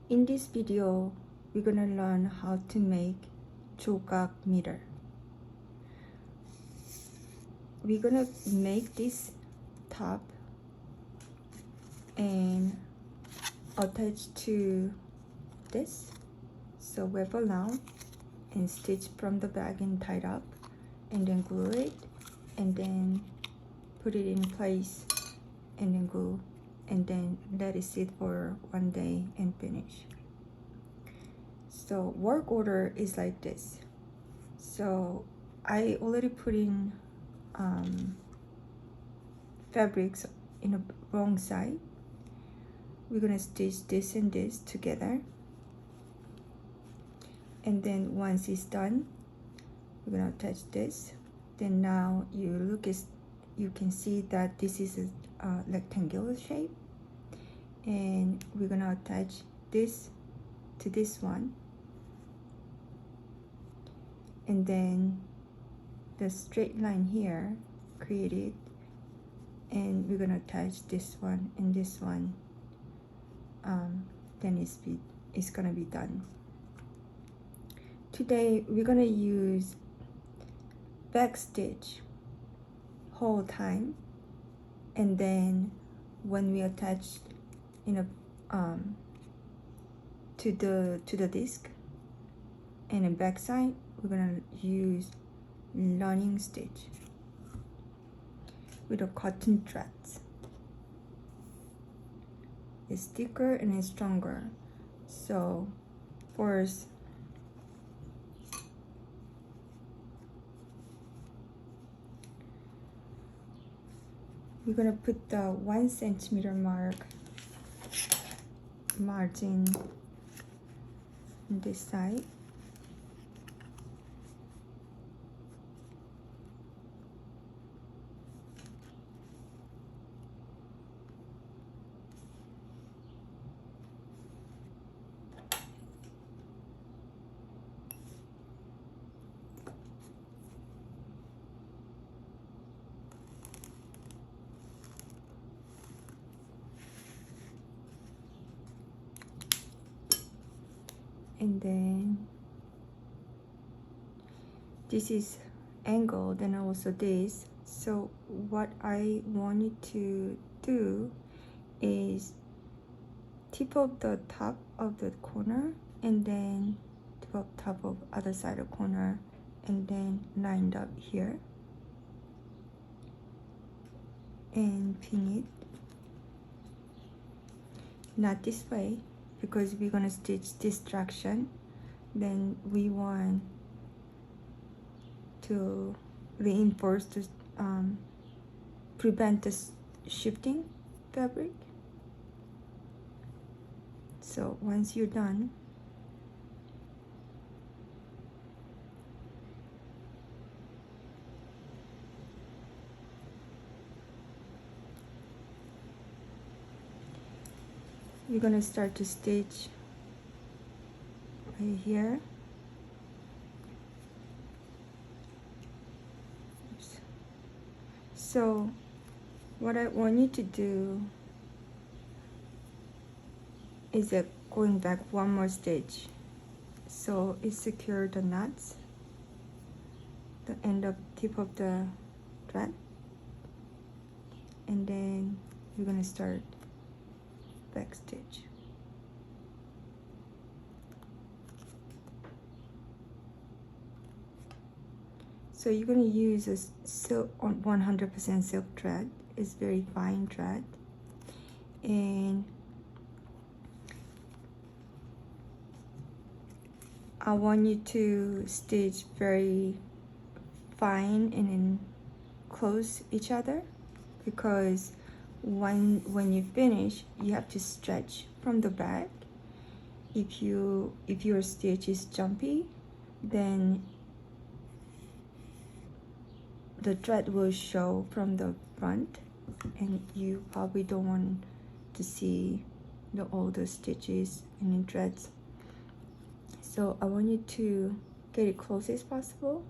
In this video, we're gonna learn how to make 조각 mirror. We're gonna make this top and attach to this. So wrap around and stitch from the back and tie it up, and then glue it, and then put it in place, and then glue, and then let it sit for 1 day and finish. So work order is like this. So I already put in fabrics in the wrong side. We're gonna stitch this and this together, and then once it's done, we're gonna attach this. Then now you can see that this is a rectangular shape, and we're gonna attach this to this one, and then the straight line here created, and we're gonna attach this one and this one. Then it's gonna be done. Today we're gonna use back stitch whole time, and then when we attach to the disc and the back side, we're gonna use running stitch with the cotton threads. It's thicker and it's stronger. So first, we're gonna put the 1 centimeter margin on this side. And then this is angled, and also this. So what I wanted to do is tip of the top of the corner, and then tip of top of other side of corner, and then lined up here and pin it. Not this way, because we're gonna stitch this direction. Then we want to reinforce this, prevent this shifting fabric. So once you're done, you're gonna start to stitch right here. Oops. So what I want you to do is going back 1 more stitch, so it secure the knots, the end of tip of the thread, and then we're gonna start back stitch. So you're gonna use a silk on 100% silk thread. It's very fine thread, and I want you to stitch very fine and then close each other, because when you finish, you have to stretch from the back. If your stitch is jumpy, then the thread will show from the front, and you probably don't want to see all the stitches and threads. So I want you to get it close as possible,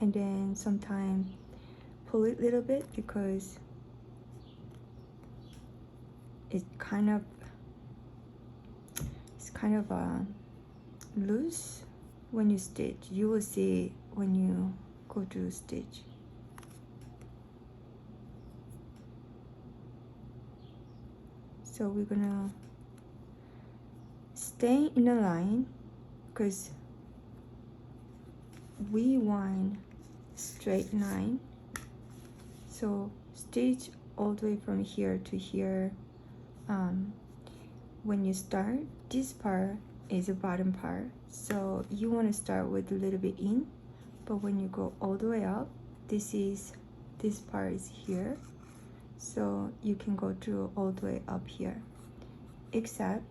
and then sometimes pull it a little bit, because it kind of kind of loose when you stitch. You will see when you go to stitch. So we're gonna stay in a line because we want straight line. So stitch all the way from here to here. When you start, this part is the bottom part, so you want to start with a little bit in, but when you go all the way up, this part is here, so you can go through all the way up here, except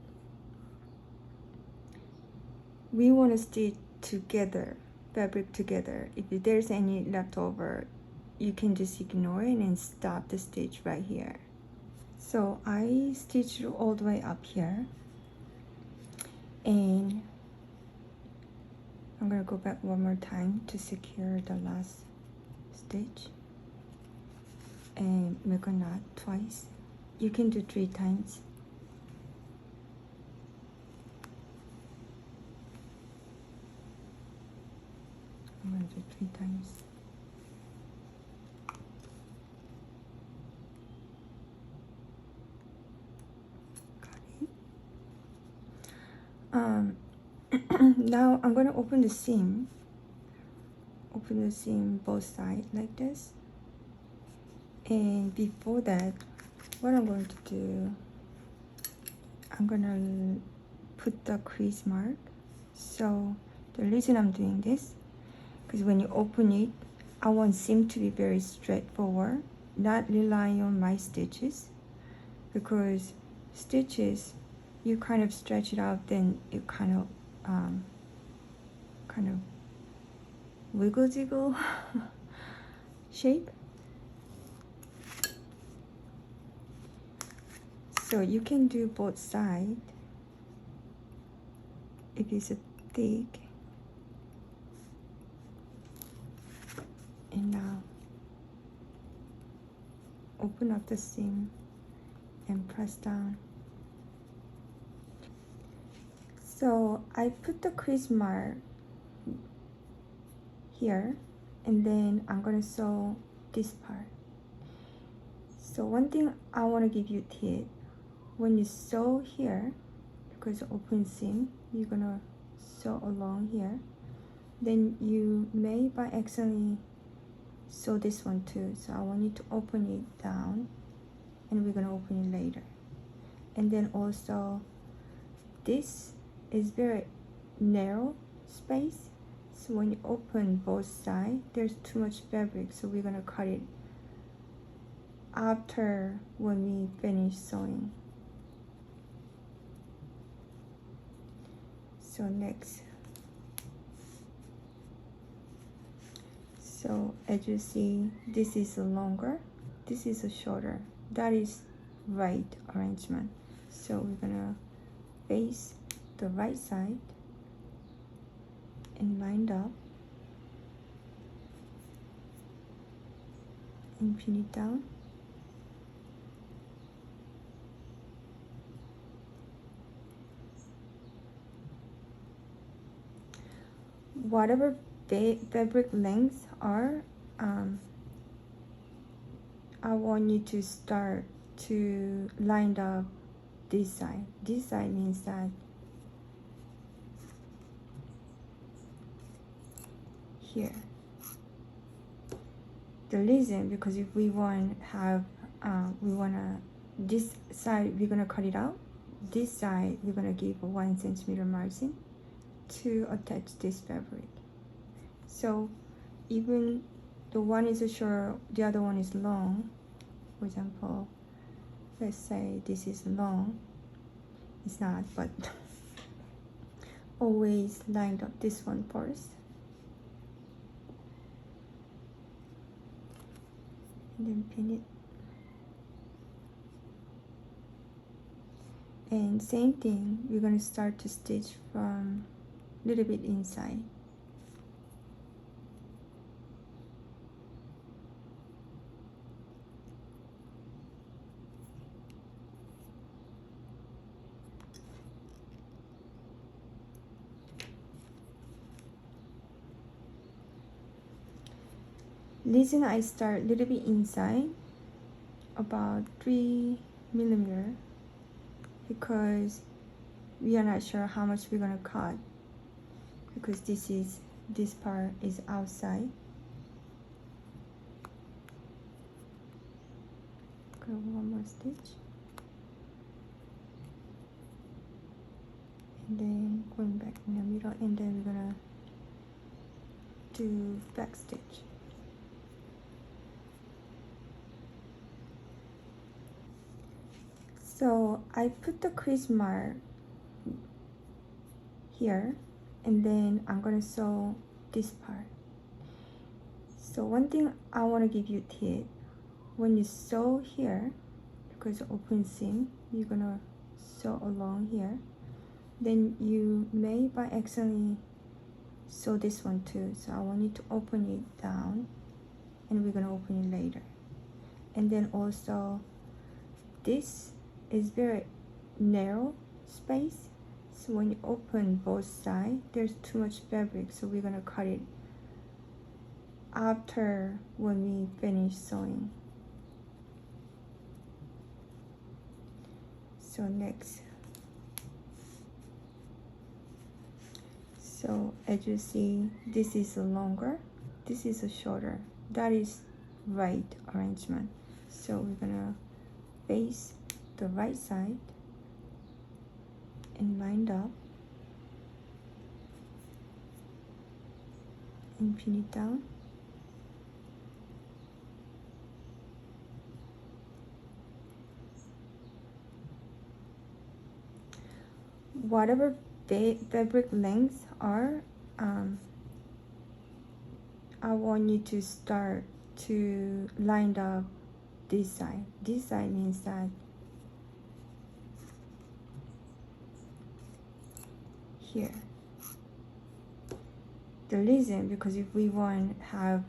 we want to stitch together, fabric together. If there's any leftover, you can just ignore it and stop the stitch right here. So I stitched all the way up here, and I'm gonna go back one more time to secure the last stitch and make a knot twice. You can do 3 times. I'm gonna do 3 times. Now I'm going to open the seam both sides like this, and before that, what I'm going to do, I'm going to put the crease mark. So the reason I'm doing this, because when you open it, I want seam to be very straightforward, not rely on my stitches, because stitches, you kind of stretch it out, then it kind of wiggle jiggle shape. So you can do both sides if it's a thick. And now open up the seam and press down. So I put the crease mark here, and then I'm gonna sew this part. So one thing I want to give you a tip, when you sew here, because open seam, you're gonna sew along here, then you may by accidentally sew this one too. So I want you to open it down, and we're gonna open it later. And then also this is very narrow space, so when you open both sides, there's too much fabric, so we're gonna cut it after when we finish sewing. So next, so as you see, this is a longer, this is a shorter. That is right arrangement. So we're gonna face the right side and lined up and pin it down. Whatever fabric lengths are, I want you to start to line up this side. This side means that here. The reason, because if we want have this side we're gonna cut it out. This side we're gonna give a 1 centimeter margin to attach this fabric. So even the one is short, the other one is long. For example, let's say this is long. It's not, but always line up this one first. And then pin it. And same thing, we're going to start to stitch from a little bit inside. Reason I start a little bit inside, about 3 millimeter, because we are not sure how much we're gonna cut, because this part is outside. Go one more stitch, and then going back in the middle, and then we're gonna do back stitch. So I put the crease mark here, and then I'm gonna sew this part. So one thing I want to give you a tip: when you sew here, because open seam, you're gonna sew along here, then you may by accidentally sew this one too. So I want you to open it down, and we're gonna open it later. And then also, this is very narrow space, so when you open both sides, there's too much fabric, so we're gonna cut it after when we finish sewing. So next, so as you see, this is a longer, this is a shorter. That is right arrangement. So we're gonna face the right side and lined up and pin it down. Whatever fabric lengths are, I want you to start to line up this side. This side means that here. The reason, because if we want have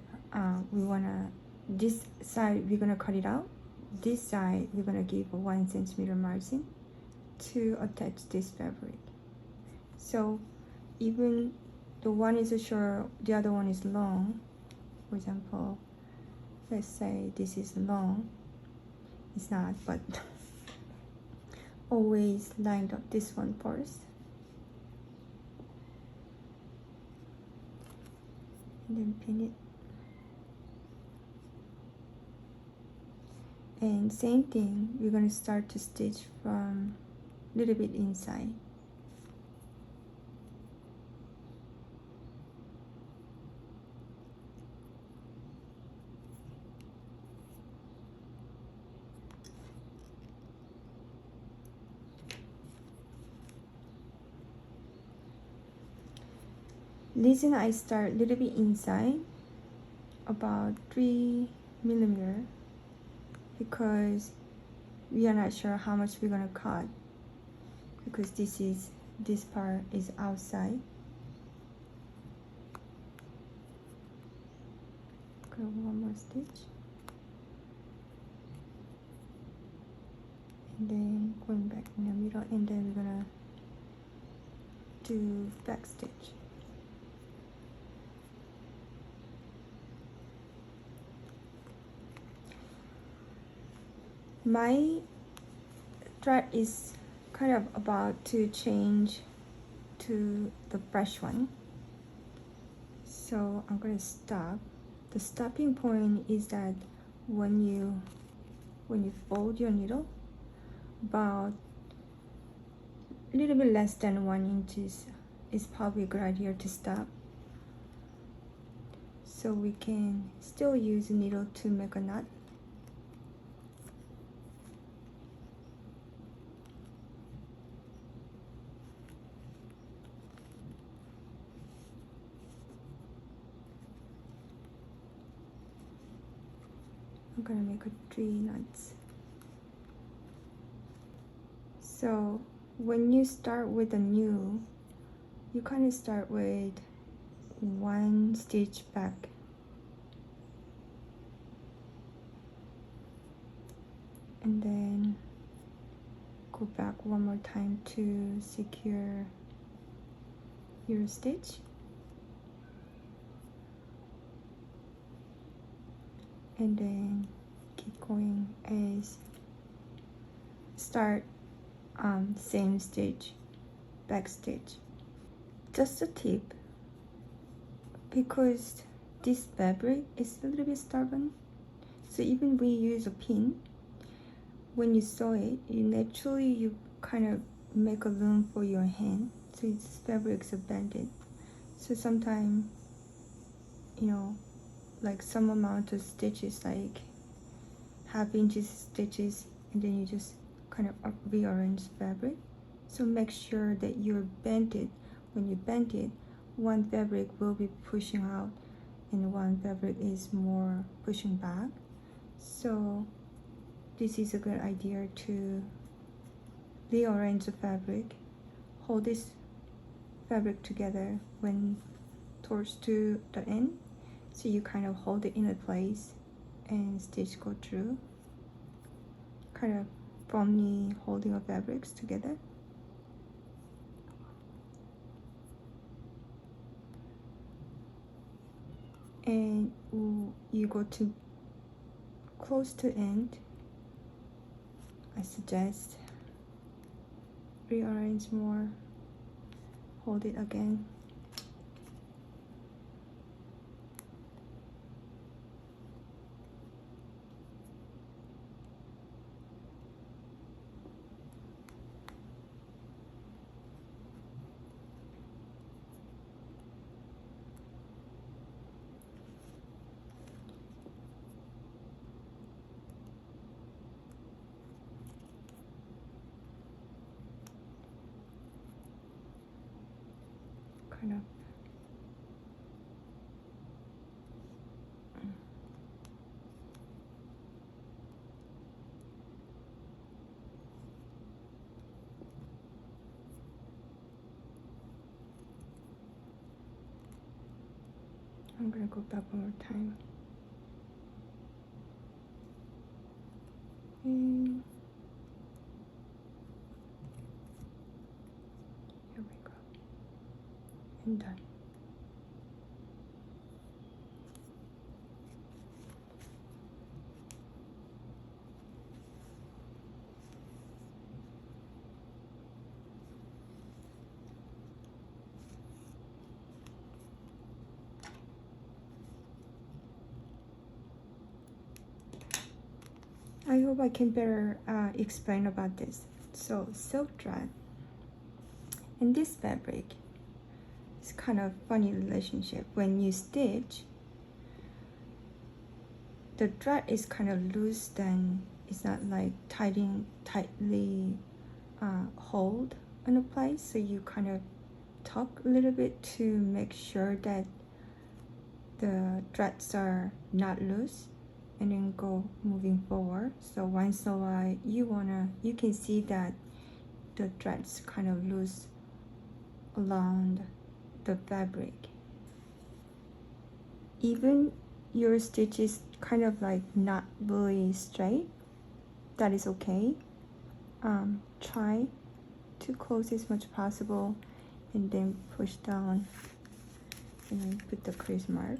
this side we're gonna cut it out. This side we're gonna give a 1 centimeter margin to attach this fabric. So even the one is short, the other one is long. For example, let's say this is long. It's not, but always line up this one first. And then pin it. And same thing, we're going to start to stitch from a little bit inside. Reason I start a little bit inside, about 3 millimeter, because we are not sure how much we're gonna cut, because this part is outside. Go one more stitch, and then going back in the middle, and then we're gonna do back stitch. My thread is kind of about to change to the fresh one, so I'm going to stop. The stopping point is that when you fold your needle, about a little bit less than 1 inch is probably a good idea to stop, so we can still use a needle to make a knot. I'm gonna make 3 knots. So when you start with a new, you kind of start with 1 stitch back, and then go back one more time to secure your stitch. and then keep going as start same stitch, back stitch. Just a tip, because this fabric is a little bit stubborn, so even when you use a pin, when you sew it, you kind of make a room for your hand, so its fabrics are bended. So sometimes, you know, like some amount of stitches, like half-inch stitches, and then you just kind of rearrange fabric. So make sure that you bend it. When you bend it, one fabric will be pushing out and one fabric is more pushing back. So this is a good idea to rearrange the fabric, hold this fabric together when towards to the end, so you kind of hold it in a place and stitch go through, kind of firmly holding the fabrics together. And you go to close to end, I suggest rearrange more, hold it again. Kind of I'm gonna go back one more time. And here we go. And done. I hope I can better explain about this. So silk thread and this fabric is kind of funny relationship. When you stitch, the thread is kind of loose, then it's not like tightly hold in a place, so you kind of tuck a little bit to make sure that the threads are not loose, and then go moving forward. So once in a while you can see that the threads kind of loose along the fabric. Even your stitch is kind of like not really straight, that is okay. Try to close as much possible and then push down and then put the crease mark.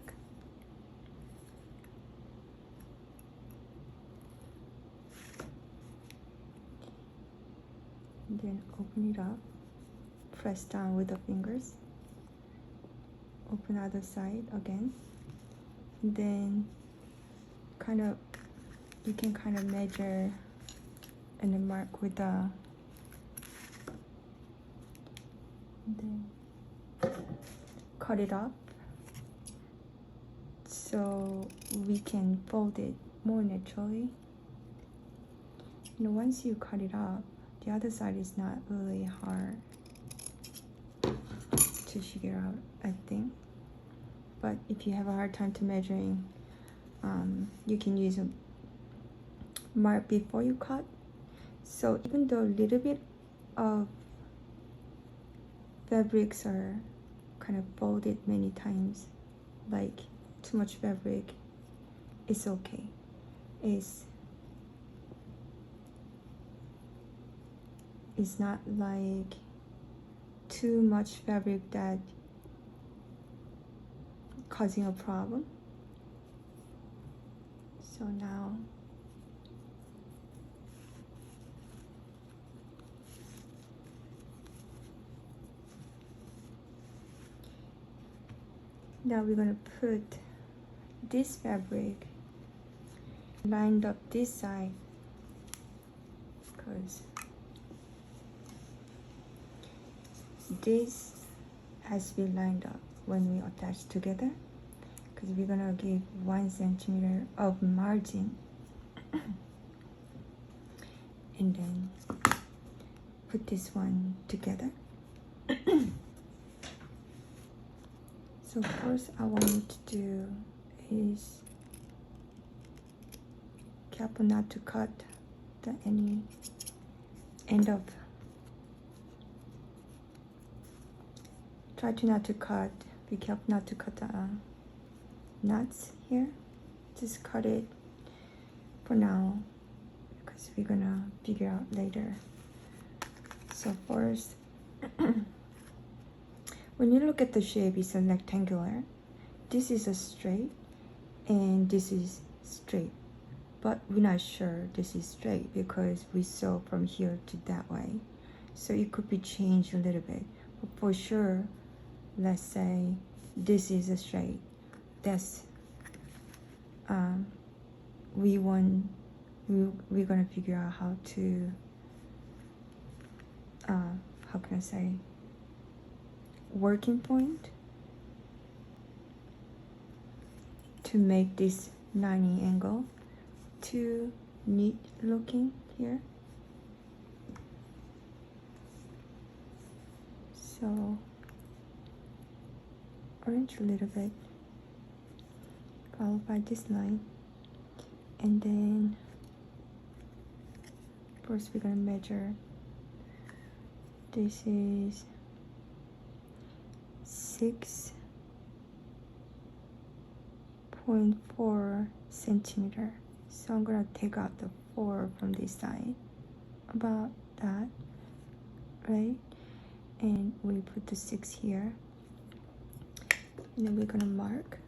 And then open it up, press down with the fingers, open other side again, and then you can kind of measure and then mark with the, and then cut it up so we can fold it more naturally. And once you cut it up, the other side is not really hard to figure out, I think. But if you have a hard time to measuring, you can use a mark before you cut. So even though a little bit of fabrics are kind of folded many times, like too much fabric, it's okay. It's not like too much fabric that causing a problem. So So now we're gonna put this fabric lined up this side, because this has to be lined up when we attach together, because we're gonna give 1 centimeter of margin and then put this one together. So first I want you to do is careful not to cut any end of, try to not to cut, be careful not to cut the knots here. Just cut it for now because we're gonna figure out later. So first when you look at the shape, it's a rectangular. This is a straight and this is straight, but we're not sure this is straight because we sew from here to that way, so it could be changed a little bit, but for sure, let's say this is a straight. That's we're gonna figure out how to how can I say, working point to make this 90 angle too neat looking here. So orange a little bit, followed by this line, and then first we're gonna measure. This is 6.4 centimeter. So I'm gonna take out the 4 from this side, about that, right? And we put the 6 here, and then we're gonna mark.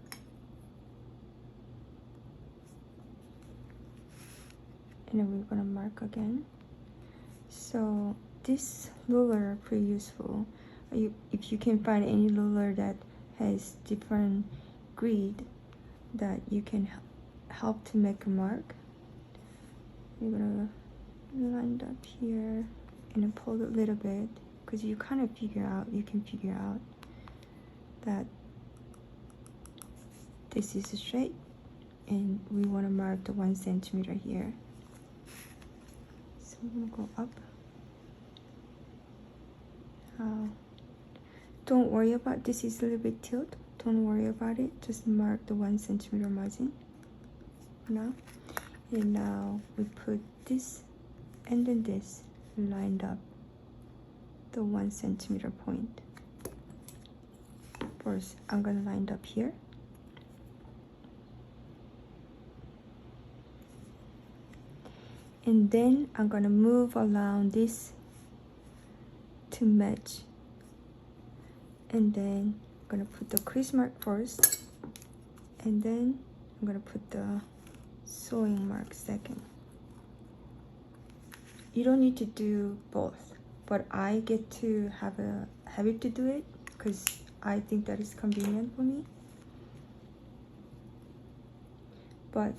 And then we're gonna mark again. So this ruler pretty useful. If you can find any ruler that has different grid that you can help to make a mark. You're gonna line it up here and then pull it a little bit, because you kind of figure out, you can figure out that this is straight and we want to mark the 1 centimeter here. So I'm gonna go up. Don't worry about this, is a little bit tilt. Don't worry about it. Just mark the 1 centimeter margin now. And now we put this and then this lined up the 1 centimeter point. First, I'm gonna line up here. And then I'm gonna move around this to match. And then I'm gonna put the crease mark first, and then I'm gonna put the sewing mark second. You don't need to do both, but I get to have a habit to do it because I think that is convenient for me. But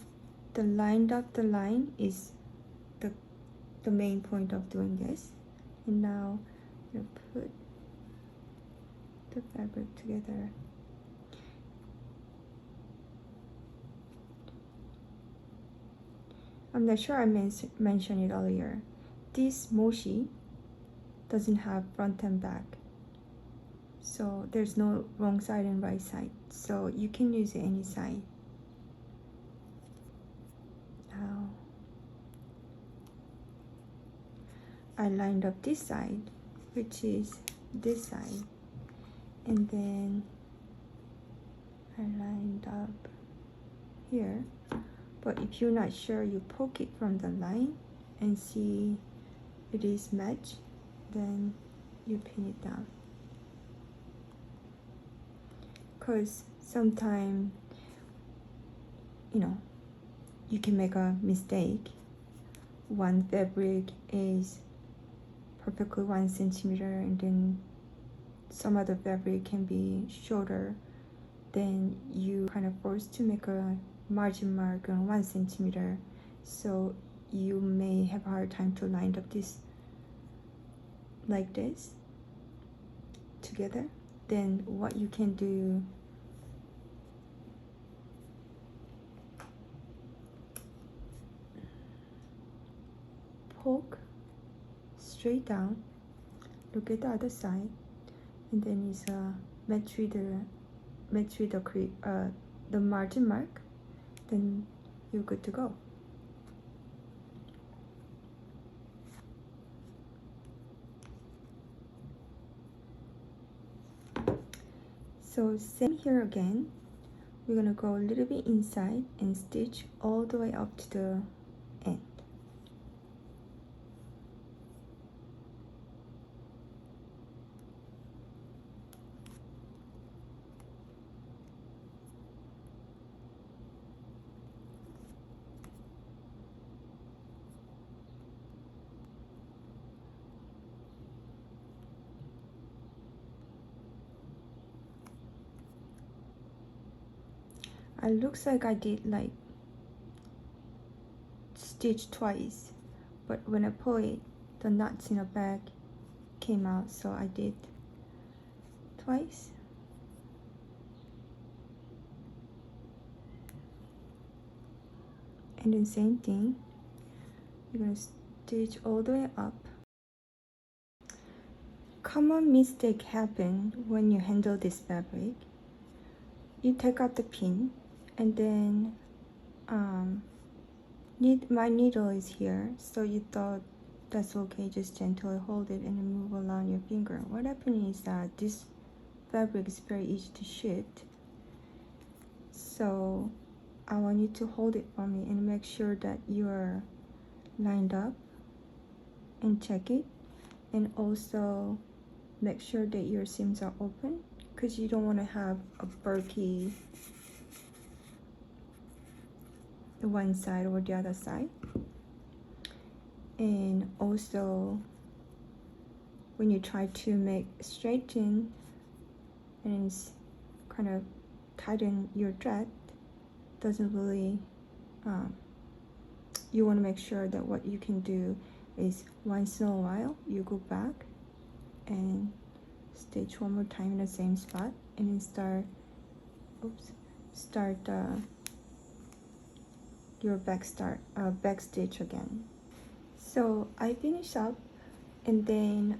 the lined up the line is the main point of doing this. And now I'm gonna put the fabric together. I'm not sure I mentioned it earlier. This Moshi doesn't have front and back, so there's no wrong side and right side, so you can use any side. Now I lined up this side, which is this side, and then I lined up here. But if you're not sure, you poke it from the line and see it is matched, then you pin it down. Because sometimes, you know, you can make a mistake. One fabric is perfectly 1 centimeter, and then some other fabric can be shorter. Then you kind of forced to make a margin mark on 1 centimeter, so you may have a hard time to line up this like this together. Then what you can do, poke straight down, look at the other side, and then is match with the margin mark. Then you're good to go. So same here again. We're gonna go a little bit inside and stitch all the way up to the end. It looks like I did like stitch twice, but when I pull it, the knots in the back came out, so I did twice. And then same thing, you're gonna stitch all the way up. Common mistake happen when you handle this fabric. You take out the pin, and then my needle is here, so you thought that's okay, just gently hold it and then move along your finger. What happened is that this fabric is very easy to shift, so I want you to hold it for me and make sure that you are lined up and check it, and also make sure that your seams are open, because you don't want to have a bulky one side or the other side. And also when you try to make straighten and kind of tighten your thread, doesn't really you want to make sure that what you can do is once in a while you go back and stitch one more time in the same spot, and then start your back stitch again. So I finish up and then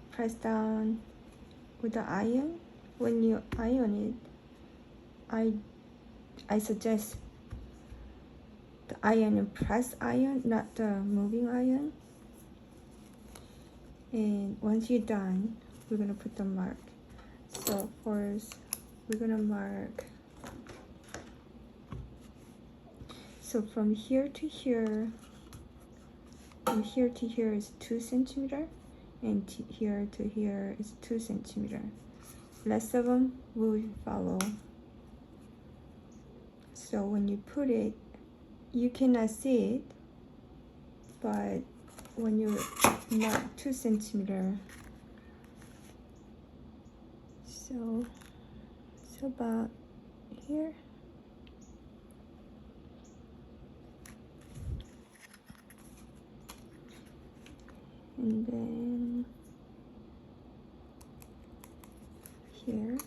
press down with the iron. When you iron it, I suggest the iron and press iron, not the moving iron. And once you're done, we're gonna put the mark. So first we're gonna mark, so from here to here is 2 centimeter, and here to here is 2 centimeter. Rest of them will follow. So when you put it, you cannot see it, but when you mark 2 centimeter, so it's about here. And then here,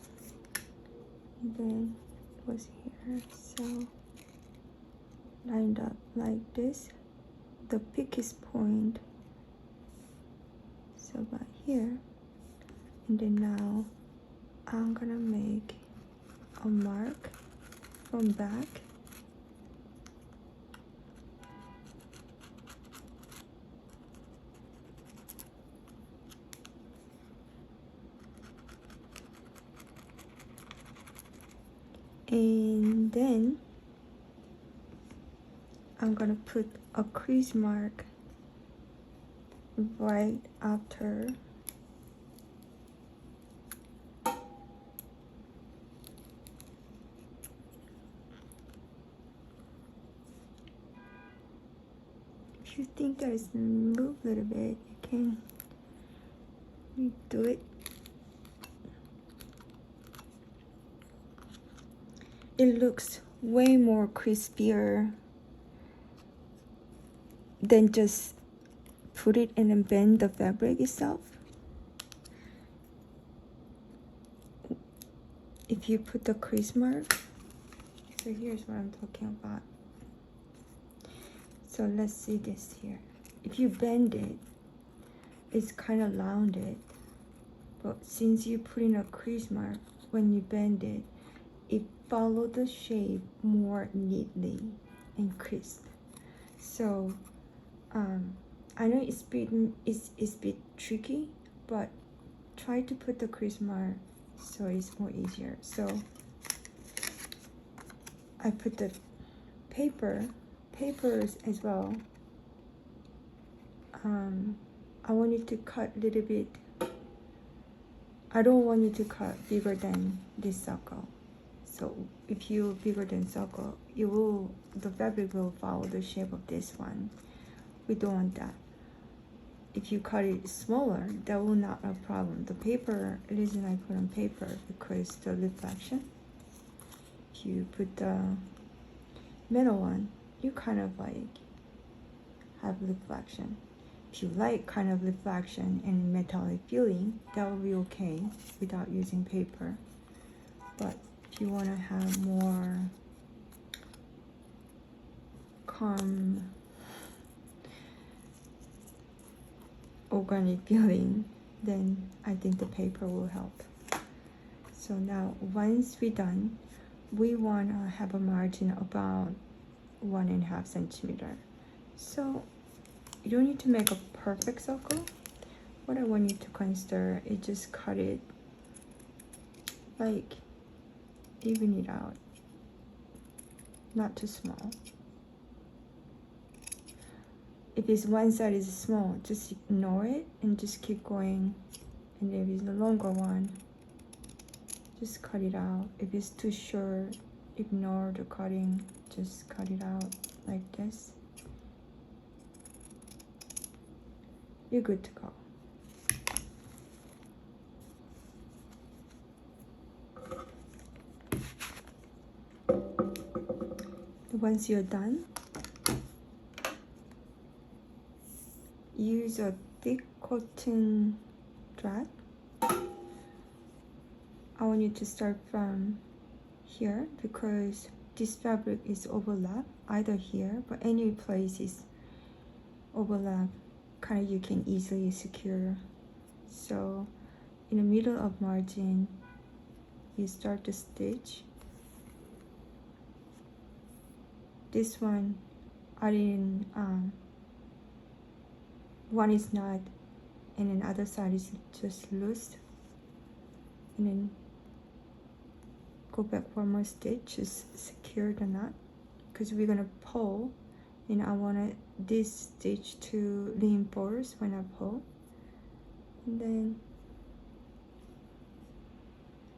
and then it was here, so lined up like this. The thickest point, so about here, and then now I'm gonna make a mark from back. And then I'm gonna put a crease mark right after If you think that it's moved a little bit, you can redo it. It looks way more crispier than just put it and then bend the fabric itself. If you put the crease mark, so here's what I'm talking about. So let's see this here. If you bend it, it's kind of rounded, but since you put in a crease mark, when you bend it, it follows the shape more neatly and crisp. So I know it's a bit tricky, but try to put the crease mark so it's more easier. So I put the papers as well. I want you to cut a little bit. I don't want you to cut bigger than this circle. So if you bigger than circle, the fabric will follow the shape of this one. We don't want that. If you cut it smaller, that will not be a problem. The paper, the reason I put on paper because the reflection. If you put the metal one, you kind of like have reflection. If you like kind of reflection and metallic feeling, that will be okay without using paper. But if you want to have more calm, organic feeling, then I think the paper will help. So now once we're done, we want to have a margin about 1.5 centimeter. So you don't need to make a perfect circle. What I want you to consider is just cut it, like even it out, not too small. If it's one side is small, just ignore it and just keep going. And if it's a longer one, just cut it out. If it's too short, ignore the cutting, just cut it out like this. You're good to go. Once you're done, use a thick cotton thread. I want you to start from here because this fabric is overlap either here, but any place is overlap, kind of you can easily secure. So in the middle of margin, you start to stitch. This one, I didn't, one is not, and then other side is just loose. And then go back one more stitch, just secure the knot, because we're gonna pull, and I wanted this stitch to reinforce when I pull. And then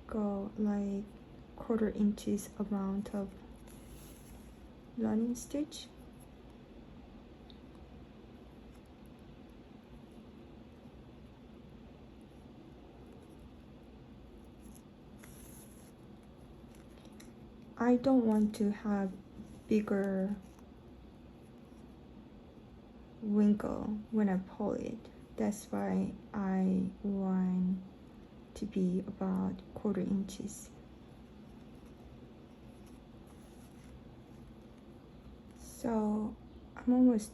go like 1/4 inches amount of running stitch. I don't want to have bigger wrinkle when I pull it. That's why I want to be about 1/4 inches. So I'm almost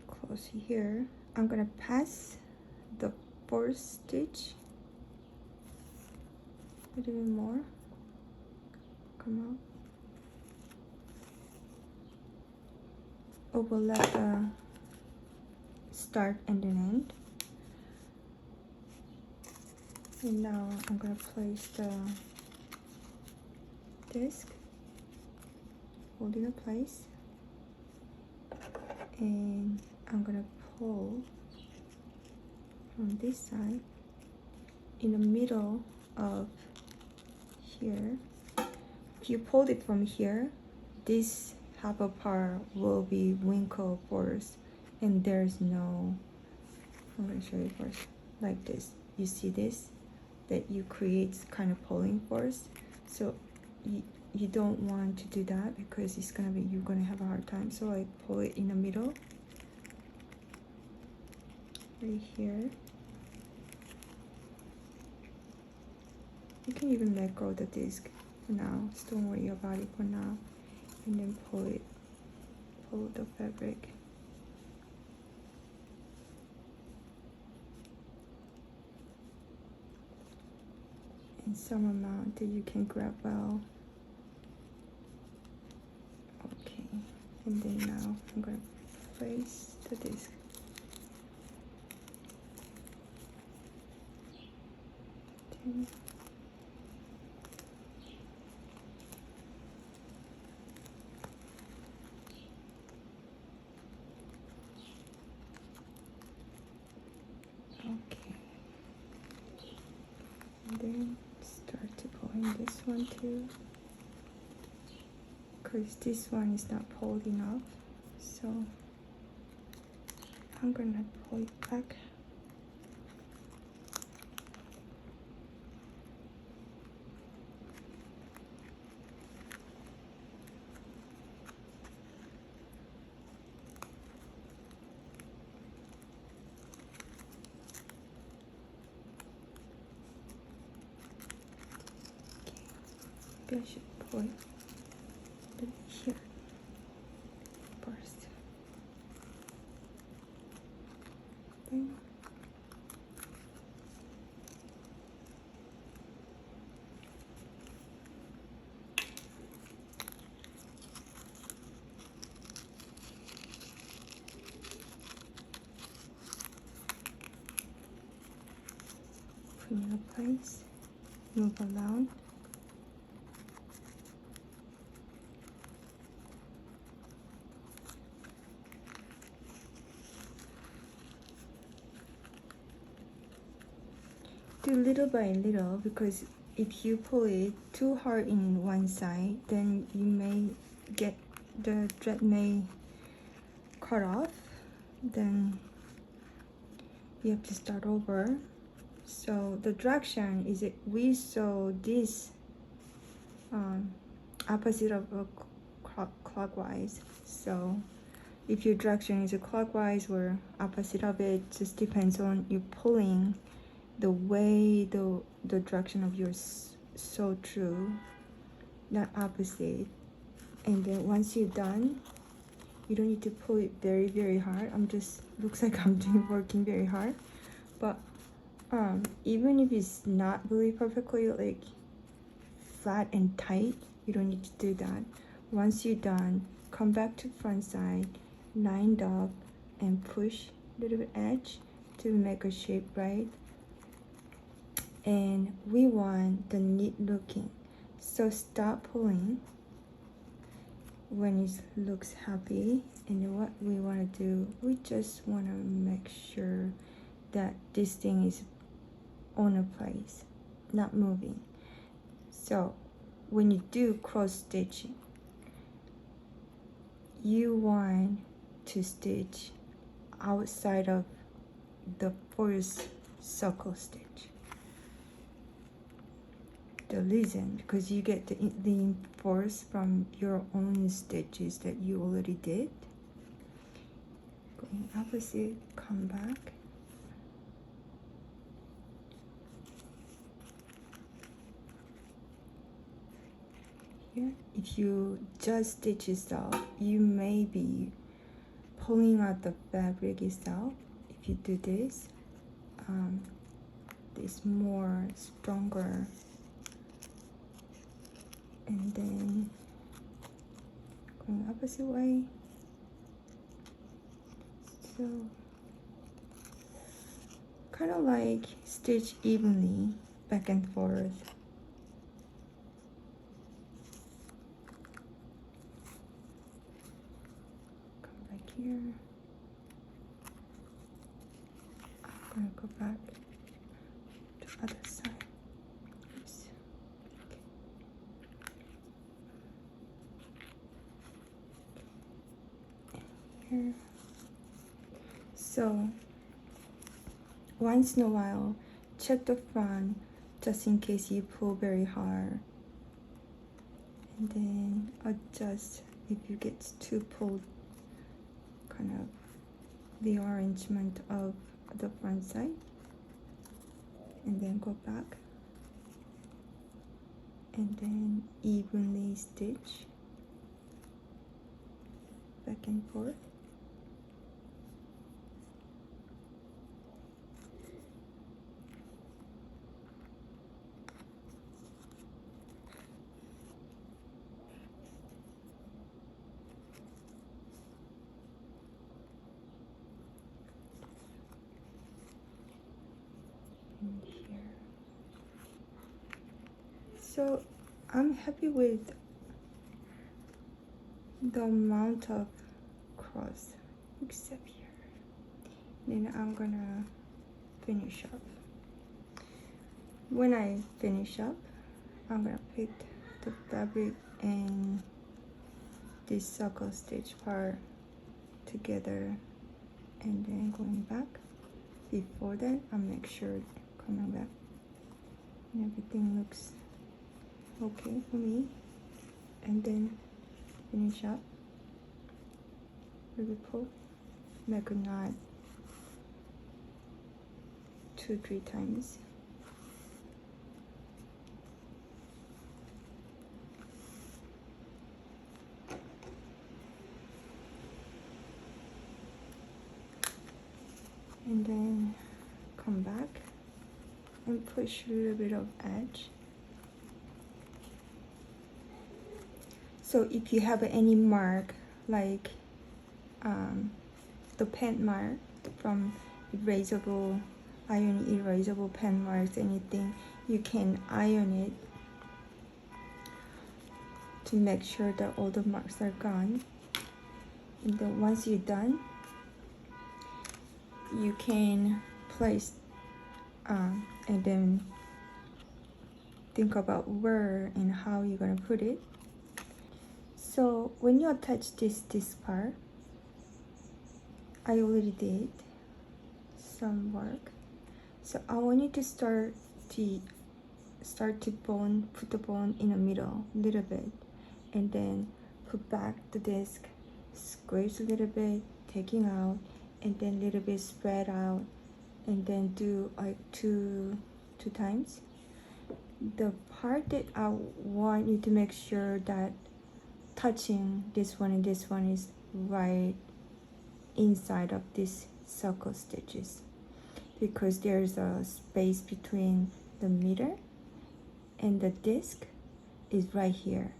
close here. I'm gonna pass the first stitch a little bit more. Come out. Overlap the start and an end. And now I'm gonna place the disc, hold it in place, and I'm gonna pull from this side in the middle of here. If you pulled it from here, this top of part will be wrinkle force, and there's no, I'm going to show you first, like this. You see this? That you create kind of pulling force. So you don't want to do that because it's gonna be, you're gonna have a hard time. So I pull it in the middle, right here. You can even let go of the disc for now. Just don't worry about it for now. And then pull the fabric. In some amount that you can grab well. Okay, and then now I'm gonna place the disc. Okay, and then start to pull in this one too, because this one is not pulled enough, so I'm gonna pull it back. Maybe I should pull it here first. Then put it in place, move around. Do little by little, because if you pull it too hard in one side, then you may get, the thread may cut off, then you have to start over. So the direction is it, we saw this opposite of clockwise. So if your direction is a clockwise or opposite of it, just depends on you pulling the way the direction of your sew through, not opposite. And then once you're done, you don't need to pull it very hard. I'm just, looks like I'm working very hard, but even if it's not really perfectly like flat and tight, you don't need to do that. Once you're done, come back to front side, lined up, and push a little bit edge to make a shape, right? And we want the neat looking, so stop pulling when it looks happy. And then what we want to do, we just want to make sure that this thing is on a place, not moving. So when you do cross stitching, you want to stitch outside of the first circle stitch. The reason, because you get the force from your own stitches that you already did. Going opposite, come back. Here, if you just stitch itself, you may be pulling out the fabric itself. If you do this, it's more stronger. And then going opposite way. So kind of like stitch evenly back and forth. Come back here. I'm gonna go back to other side. Oops. Okay. here. So once in a while, check the front just in case you pull very hard, and then adjust if you get too pulled, kind of the arrangement of the front side, and then go back and then evenly stitch back and forth. And here. So I'm happy with the amount of cross, except here. Then I'm gonna finish up. When I finish up, I'm gonna put the fabric and this circle stitch part together, and then going back. Before that, I'll make sure coming back and everything looks okay for me, and then finish up with a pull, make a knot 2-3 times. And then come back and push a little bit of edge. So if you have any mark, like the pen mark from erasable, iron erasable pen marks, anything, you can iron it to make sure that all the marks are gone. And then once you're done, you can place and then think about where and how you're gonna put it. So when you attach this part, I already did some work. So I want you to start to put the bone in the middle a little bit, and then put back the disc, squeeze a little bit, taking out, and then a little bit spread out, and then do like two times. The part that I want you to make sure that touching this one and this one is right inside of these circle stitches, because there's a space between the meter and the disc is right here.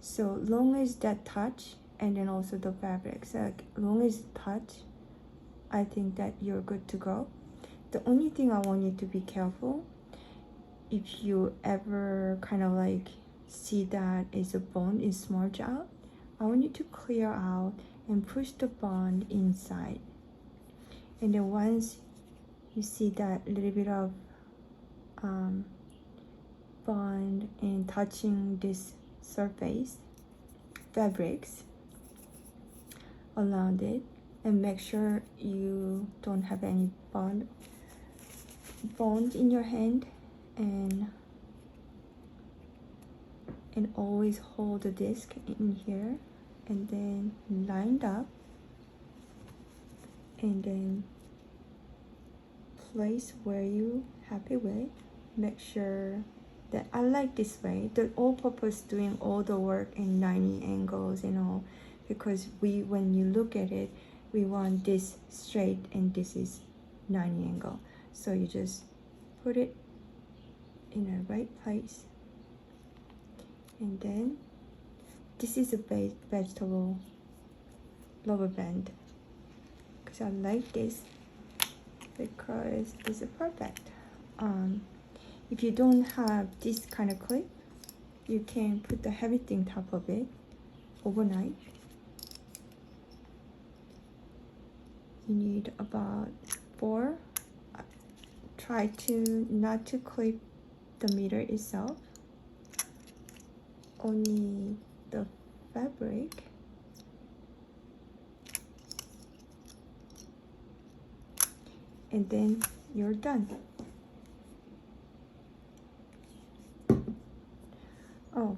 So long as that touch, and then also the fabric, so like, long as it touch, I think that you're good to go. The only thing I want you to be careful, if you ever kind of like see that is a bone is smudged out, I want you to clear out and push the bond inside. And then once you see that little bit of bond and touching this surface fabrics around it, and make sure you don't have any bond in your hand, and always hold the disc in here, and then lined up, and then place where you happy with. Make sure that I like this way, the all-purpose doing all the work in 90 angles and all, because when you look at it, we want this straight and this is 90 angle. So you just put it in the right place, and then this is a vegetable rubber band, because I like this because it's perfect. If you don't have this kind of clip, you can put the heavy thing top of it overnight. You need about 4. Try to not to clip the meter itself, only the fabric, and then you're done. Oh,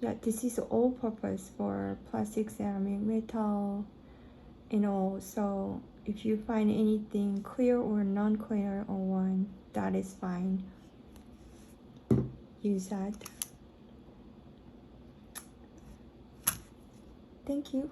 yeah, this is all purpose for plastic, ceramic, metal, and all. So if you find anything clear or non-clear on one, that is fine. Use that. Thank you.